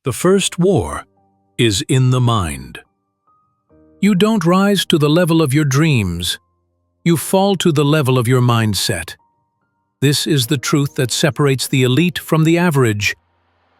The first war is in the mind. You don't rise to the level of your dreams. You fall to the level of your mindset. This is the truth that separates the elite from the average.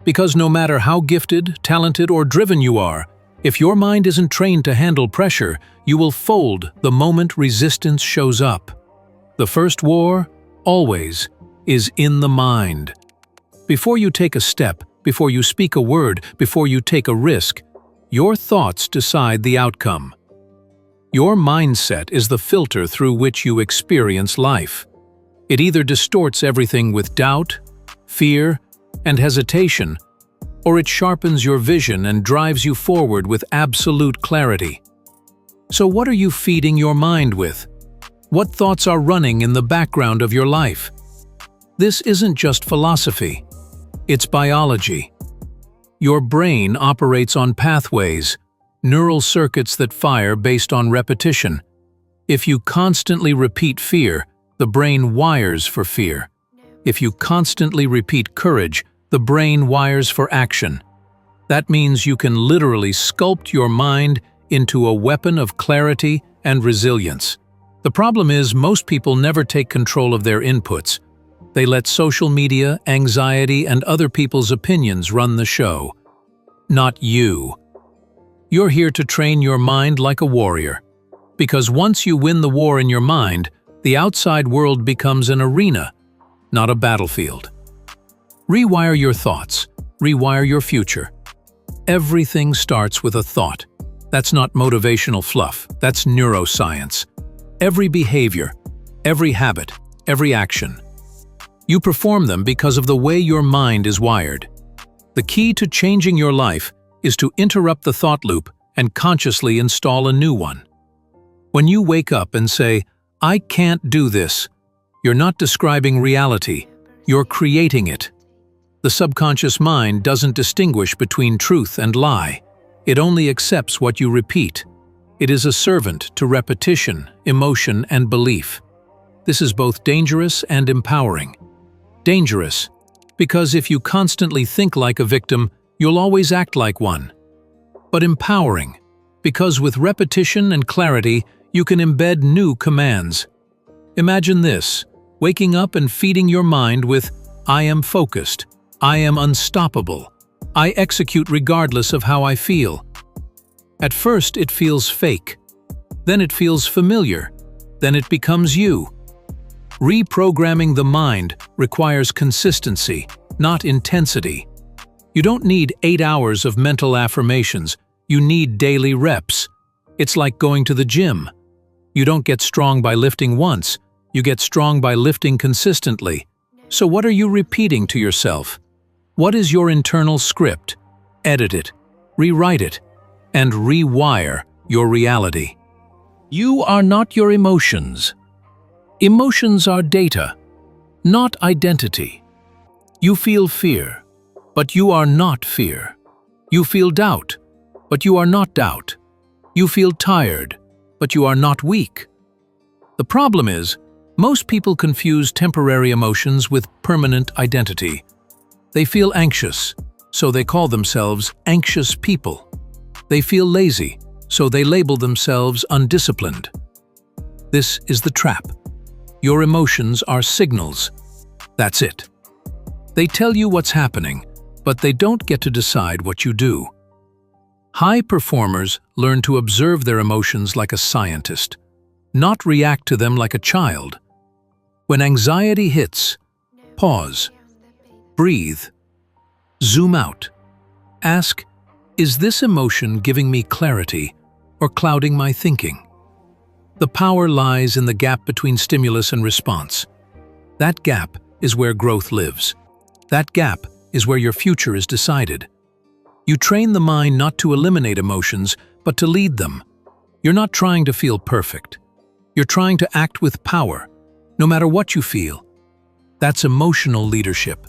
Because no matter how gifted, talented, or driven you are, if your mind isn't trained to handle pressure, you will fold the moment resistance shows up. The first war, always, is in the mind. Before you take a step, before you speak a word, before you take a risk, your thoughts decide the outcome. Your mindset is the filter through which you experience life. It either distorts everything with doubt, fear, and hesitation, or it sharpens your vision and drives you forward with absolute clarity. So what are you feeding your mind with? What thoughts are running in the background of your life? This isn't just philosophy. It's biology. Your brain operates on pathways, neural circuits that fire based on repetition. If you constantly repeat fear, the brain wires for fear. If you constantly repeat courage, the brain wires for action. That means you can literally sculpt your mind into a weapon of clarity and resilience. The problem is, most people never take control of their inputs. They let social media, anxiety, and other people's opinions run the show. Not you. You're here to train your mind like a warrior. Because once you win the war in your mind, the outside world becomes an arena, not a battlefield. Rewire your thoughts. Rewire your future. Everything starts with a thought. That's not motivational fluff. That's neuroscience. Every behavior, every habit, every action. You perform them because of the way your mind is wired. The key to changing your life is to interrupt the thought loop and consciously install a new one. When you wake up and say, "I can't do this," you're not describing reality, you're creating it. The subconscious mind doesn't distinguish between truth and lie. It only accepts what you repeat. It is a servant to repetition, emotion, and belief. This is both dangerous and empowering. Dangerous, because if you constantly think like a victim, you'll always act like one. But empowering, because with repetition and clarity, you can embed new commands. Imagine this, waking up and feeding your mind with, "I am focused. I am unstoppable. I execute regardless of how I feel." At first, it feels fake. Then it feels familiar. Then it becomes you. Reprogramming the mind requires consistency, not intensity. You don't need 8 hours of mental affirmations. You need daily reps. It's like going to the gym. You don't get strong by lifting once. You get strong by lifting consistently. So what are you repeating to yourself? What is your internal script? Edit it, rewrite it, and rewire your reality. You are not your emotions. Emotions are data, not identity. You feel fear, but you are not fear. You feel doubt, but you are not doubt. You feel tired, but you are not weak. The problem is, most people confuse temporary emotions with permanent identity. They feel anxious, so they call themselves anxious people. They feel lazy, so they label themselves undisciplined. This is the trap. Your emotions are signals. That's it. They tell you what's happening, but they don't get to decide what you do. High performers learn to observe their emotions like a scientist, not react to them like a child. When anxiety hits, pause. Breathe. Zoom out. Ask, is this emotion giving me clarity or clouding my thinking? The power lies in the gap between stimulus and response. That gap is where growth lives. That gap is where your future is decided. You train the mind not to eliminate emotions, but to lead them. You're not trying to feel perfect. You're trying to act with power, no matter what you feel. That's emotional leadership.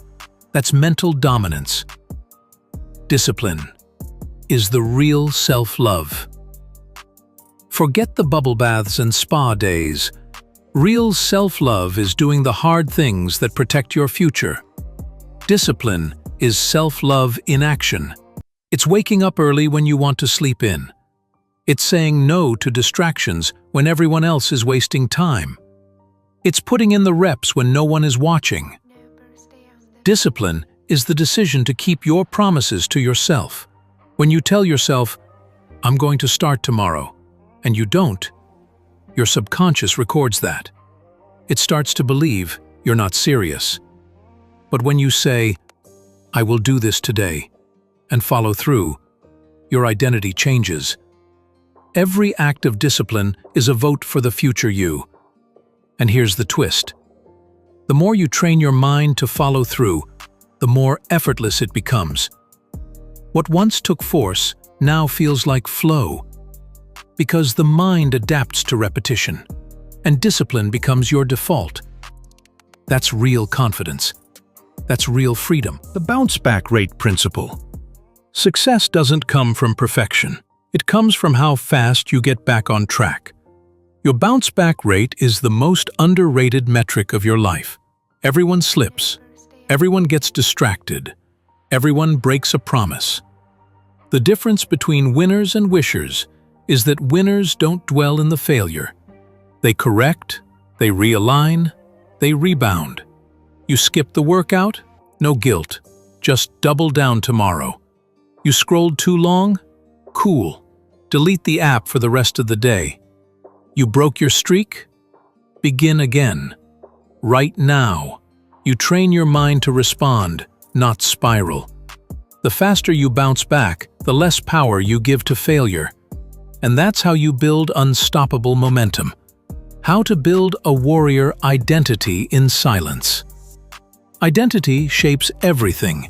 That's mental dominance. Discipline is the real self-love. Forget the bubble baths and spa days. Real self-love is doing the hard things that protect your future. Discipline is self-love in action. It's waking up early when you want to sleep in. It's saying no to distractions when everyone else is wasting time. It's putting in the reps when no one is watching. Discipline is the decision to keep your promises to yourself. When you tell yourself, "I'm going to start tomorrow," and you don't, your subconscious records that. It starts to believe you're not serious. But when you say, "I will do this today," and follow through, your identity changes. Every act of discipline is a vote for the future you. And here's the twist. The more you train your mind to follow through, the more effortless it becomes. What once took force now feels like flow, because the mind adapts to repetition, and discipline becomes your default. That's real confidence. That's real freedom. The bounce-back rate principle. Success doesn't come from perfection. It comes from how fast you get back on track. Your bounce-back rate is the most underrated metric of your life. Everyone slips. Everyone gets distracted. Everyone breaks a promise. The difference between winners and wishers is that winners don't dwell in the failure. They correct, they realign, they rebound. You skip the workout? No guilt. Just double down tomorrow. You scrolled too long? Cool. Delete the app for the rest of the day. You broke your streak? Begin again. Right now. You train your mind to respond, not spiral. The faster you bounce back, the less power you give to failure. And that's how you build unstoppable momentum. How to build a warrior identity in silence. Identity shapes everything.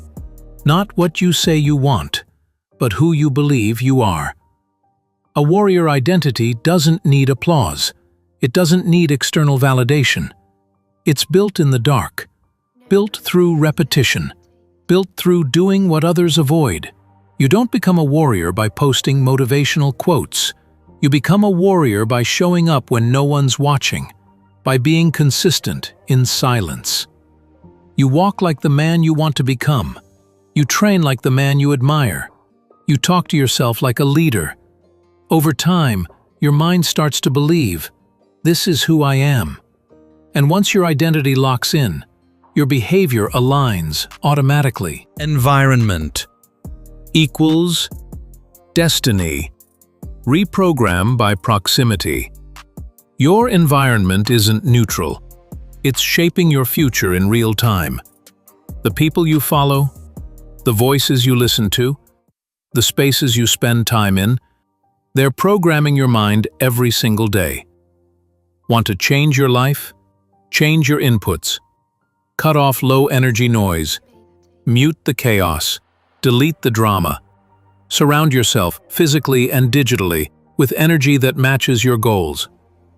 Not what you say you want, but who you believe you are. A warrior identity doesn't need applause. It doesn't need external validation. It's built in the dark, built through repetition, built through doing what others avoid. You don't become a warrior by posting motivational quotes. You become a warrior by showing up when no one's watching, by being consistent in silence. You walk like the man you want to become. You train like the man you admire. You talk to yourself like a leader. Over time, your mind starts to believe, "This is who I am." And once your identity locks in, your behavior aligns automatically. Environment equals destiny. Reprogram by proximity. Your environment isn't neutral. It's shaping your future in real time. The people you follow, the voices you listen to, the spaces you spend time in, they're programming your mind every single day. Want to change your life? Change your inputs. Cut off low-energy noise. Mute the chaos. Delete the drama. Surround yourself, physically and digitally, with energy that matches your goals.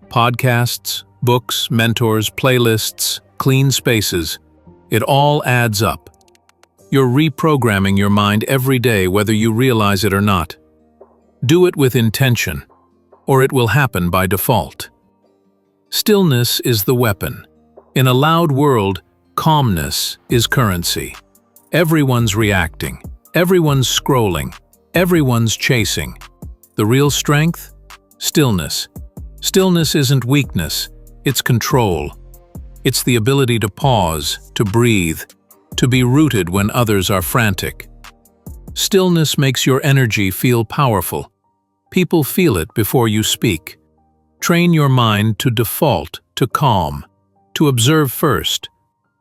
Podcasts, books, mentors, playlists, clean spaces. It all adds up. You're reprogramming your mind every day, whether you realize it or not. Do it with intention, or it will happen by default. Stillness is the weapon. In a loud world, calmness is currency. Everyone's reacting. Everyone's scrolling. Everyone's chasing. The real strength? Stillness. Stillness isn't weakness, it's control. It's the ability to pause, to breathe, to be rooted when others are frantic. Stillness makes your energy feel powerful. People feel it before you speak. Train your mind to default to calm, to observe first,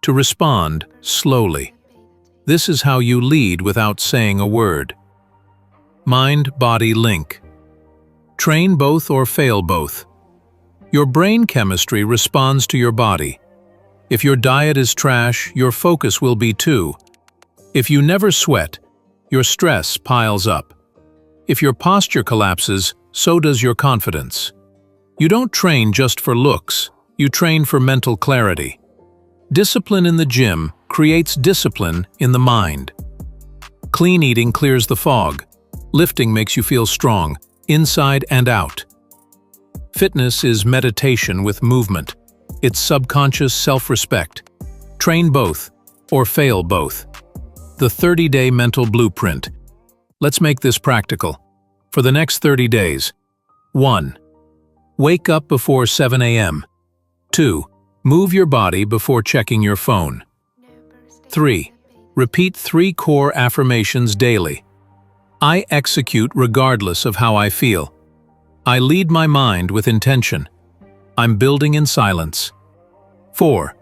to respond slowly. This is how you lead without saying a word. Mind-body link. Train both or fail both. Your brain chemistry responds to your body. If your diet is trash, your focus will be too. If you never sweat, your stress piles up. If your posture collapses, so does your confidence. You don't train just for looks, you train for mental clarity. Discipline in the gym creates discipline in the mind. Clean eating clears the fog. Lifting makes you feel strong, inside and out. Fitness is meditation with movement. It's subconscious self-respect. Train both, or fail both. The 30-day mental blueprint. Let's make this practical. For the next 30 days. 1. Wake up before 7 a.m. 2. Move your body before checking your phone. 3. Repeat 3 core affirmations daily. I execute regardless of how I feel. I lead my mind with intention. I'm building in silence. 4.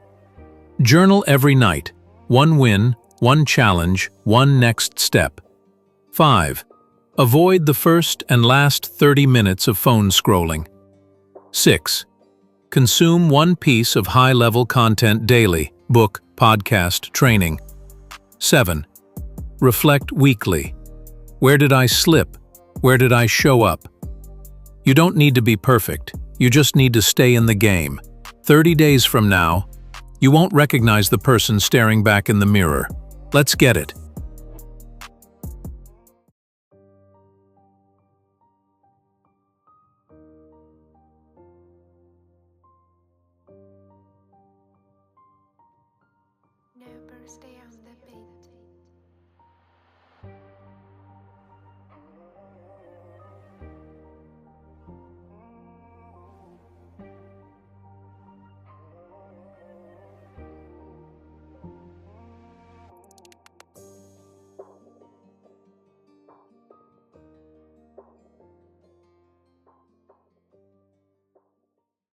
Journal every night. 1 win, 1 challenge, 1 next step. 5. Avoid the first and last 30 minutes of phone scrolling. 6. Consume 1 piece of high-level content daily, book, podcast, training. 7. Reflect weekly. Where did I slip? Where did I show up? You don't need to be perfect. You just need to stay in the game. 30 days from now, you won't recognize the person staring back in the mirror. Let's get it.